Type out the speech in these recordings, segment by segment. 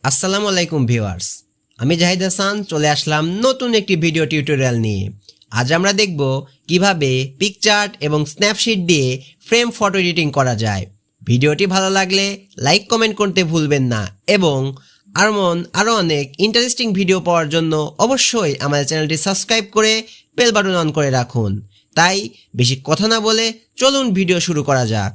আসসালামু আলাইকুম ভিউয়ার্স, আমি জাহিদ হাসান চলে আসলাম নতুন একটি ভিডিও টিউটোরিয়াল নিয়ে। আজ আমরা দেখব কিভাবে পিকচার্ট এবং স্ন্যাপশিট দিয়ে ফ্রেম ফটো এডিটিং করা যায়। ভিডিওটি ভালো লাগলে লাইক কমেন্ট করতে ভুলবেন না এবং আরও অনেক ইন্টারেস্টিং ভিডিও পাওয়ার জন্য অবশ্যই আমাদের চ্যানেলটি সাবস্ক্রাইব করে বেল বাটন অন করে রাখুন। তাই বেশি কথা না বলে চলুন ভিডিও শুরু করা যাক।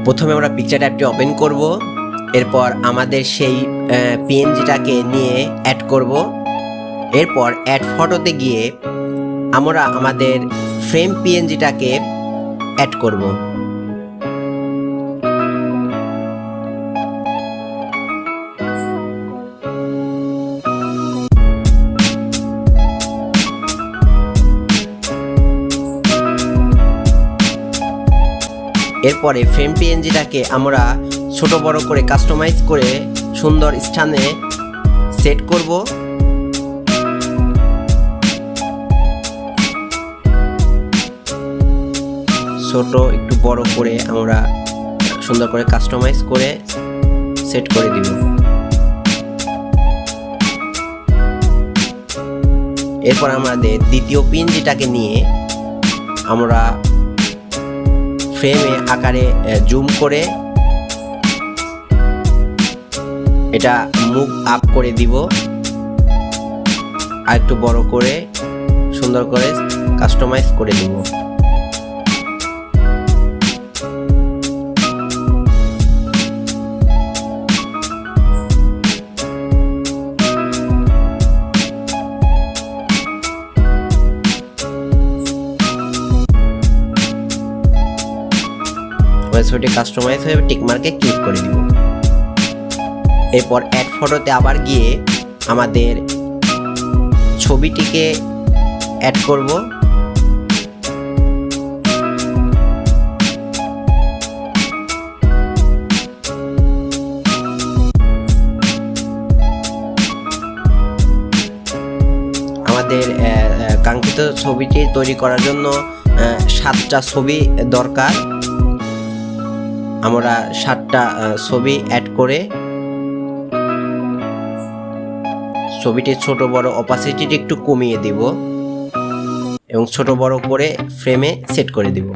প্রথমে আমরা পিকচার অ্যাপটি ওপেন করব, এরপর আমাদের সেই পিএনজিটাকে নিয়ে অ্যাড করব। এরপর অ্যাড ফটোতে গিয়ে আমরা আমাদের ফ্রেম পিএনজিটাকে অ্যাড করব। এরপরে ফ্রেম পিএনজিটাকে আমরা ছোট বড় করে কাস্টমাইজ করে সুন্দর স্থানে সেট করব। ছোট একটু বড় করে আমরা সুন্দর করে কাস্টমাইজ করে সেট করে দিব। এরপর আমাদের দ্বিতীয় পিএনজিটাকে নিয়ে আমরা ফ্রেমে আকারে জুম করে এটা মুভ আপ করে দিব, আর একটু বড় করে সুন্দর করে কাস্টমাইজ করে দিব। ছবিটি কাস্টমাইজ হয়ে টিক মার্কে ক্লিক করে দিব। এরপর অ্যাড ফটোতে আবার গিয়ে আমাদের ছবিটিকে অ্যাড করব। আমাদের কাঙ্ক্ষিত ছবিটি তৈরি করার জন্য 7টা ছবি দরকার। আমরা 7টা ছবি অ্যাড করে ছবিটির ছোট বড় অপাসিটিটা একটু কমিয়ে দিব এবং ছোট বড় করে ফ্রেমে সেট করে দিব।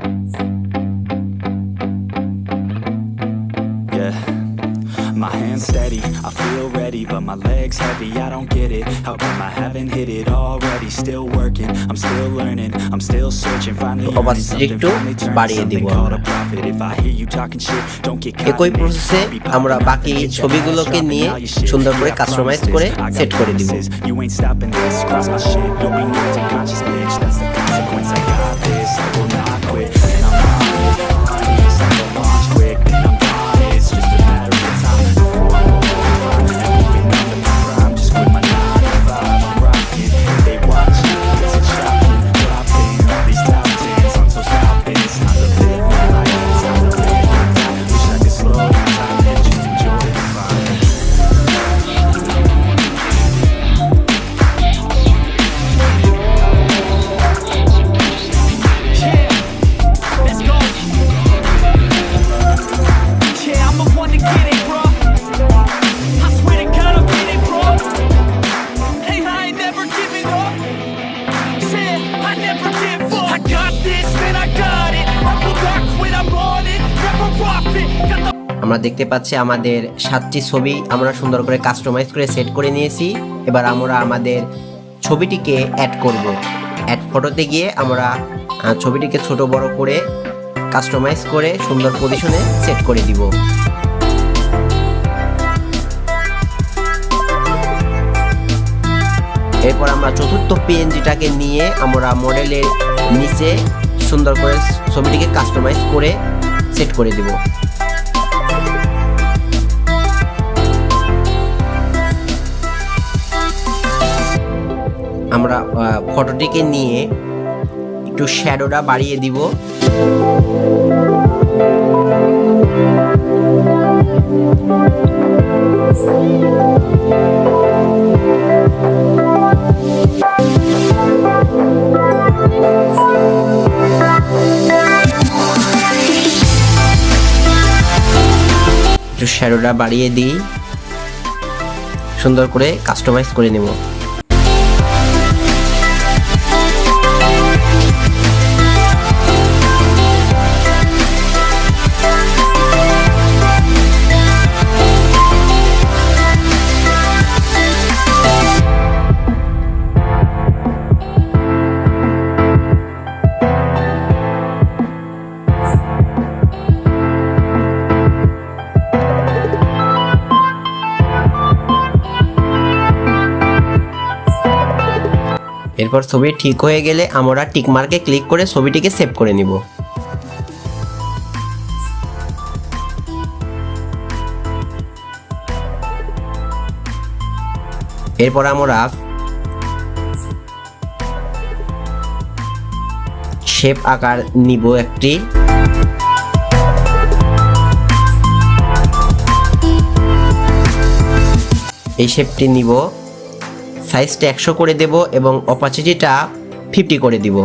My hands steady, I feel ready, but my legs heavy, I don't get it. How come I haven't hit it already? Still working, I'm still learning, I'm still searching, finally earning something, finally turning something called a profit. If I hear you talking shit, don't get caught. একই প্রসেসে আমরা বাকি ছবিগুলোকে নিয়ে সুন্দর করে customise করে set করে দিব। You ain't stopping this, cross my shit, you'll be next in conscious bitch. That's the consequence, I got this, I will not quit. And I'm on this, I will launch quick, and I'm gone, it's just a matter of time. Before I move on, and moving under my prime, just quit my 9 to 5, I'm rocking. They watching, it's a shocking, dropping all these top 10s, I'm so stopping. It's time to live my life, it's time to live my time. Wish I could slow down time and just enjoy the fun. আমরা দেখতে পাচ্ছি আমাদের 7টি ছবি আমরা সুন্দর করে customise করে set করে নিয়েছি। এবার আমরা আমাদের ছবিটিকে অ্যাড করব। অ্যাড ফটোতে গিয়ে আমরা ছবিটিকে ছোট বড় করে কাস্টমাইজ করে সুন্দর পজিশনে সেট করে দিব। এরপর আমরা চতুর্থ পিএনজিটাকে নিয়ে আমরা মডেলের নিচে সুন্দর করে ছবিটিকে কাস্টমাইজ করে সেট করে দিব। আমরা ফটোটিকে নিয়ে একটু শ্যাডোটা বাড়িয়ে দিব। শ্যাডোটা বাড়িয়ে দিই, সুন্দর করে কাস্টমাইজ করে নেব। এরপর ছবি ঠিক হয়ে গেলে আমরা টিক মার্কে ক্লিক করে ছবিটিকে সেভ করে নিব। এরপর আমরা শেপ আকার নিব একটি। এই শেপটি নিব, সাইজটা 100 করে দেব এবং অপাসিটিটা 50 করে দিব।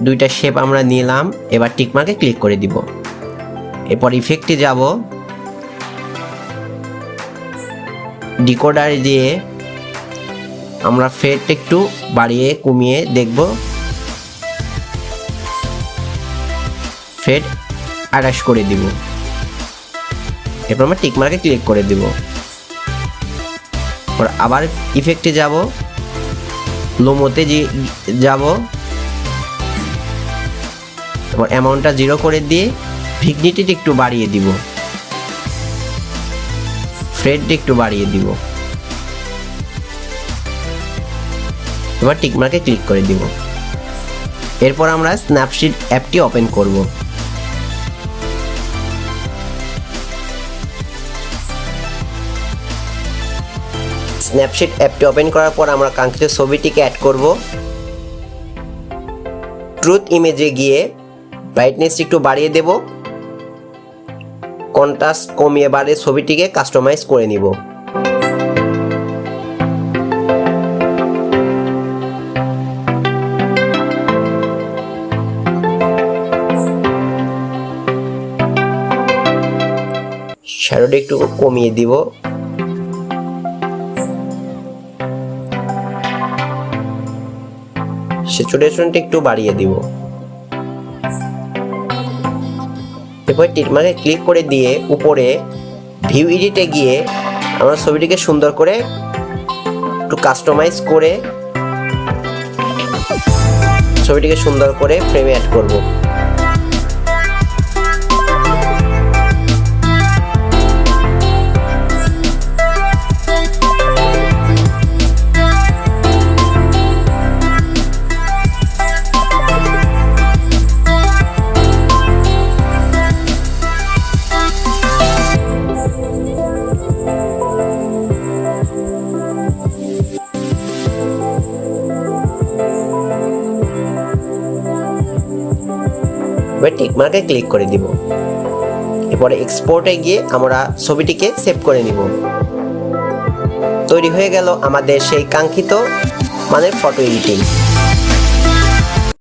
দুইটা শেপ আমরা নিলাম, এবার টিক মার্কে ক্লিক করে দিব। এরপর ইফেক্টে যাব, ডিকোডার দিয়ে আমরা ফেডটা একটু বাড়িয়ে কমিয়ে দেখব। ফেড 28 করে দিব। এরপর আমরা টিক মার্কে ক্লিক করে দিব। আবার ইফেক্টে যাব, লোমোতে যাব, এবার অ্যামাউন্টটা 0 করে দিয়ে ভিগনিটিটা একটু বাড়িয়ে দিব, ফ্রেডটা একটু বাড়িয়ে দিব। এবার টিক মার্কে ক্লিক করে দিব। এরপর আমরা স্ন্যাপশিট অ্যাপটি ওপেন করব। স্ন্যাপশিট অ্যাপটি ওপেন করার পর আমরা কাঙ্ক্ষিত ছবিটিকে অ্যাড করব। ট্রুথ ইমেজে গিয়ে ব্রাইটনেস একটু বাড়িয়ে দেব, কন্ট্রাস্ট কমিয়ে বাড়িয়ে ছবিটিকে কাস্টমাইজ করে নিব। শ্যাডোটা একটু কমিয়ে দিব। স্যাচুরেশনটা একটু বাড়িয়ে দিব। এরপর টিক মার্কে ক্লিক করে দিয়ে উপরে ভিউ এডিটে গিয়ে আমরা ছবিটিকে সুন্দর করে একটু কাস্টমাইজ করে ছবিটিকে সুন্দর করে ফ্রেমে অ্যাড করব। এবার টিক মার্কে ক্লিক করে দিব। এরপরে এক্সপোর্টে গিয়ে আমরা ছবিটিকে সেভ করে নিব। তৈরি হয়ে গেল আমাদের সেই কাঙ্ক্ষিত মানের ফটো এডিটিং।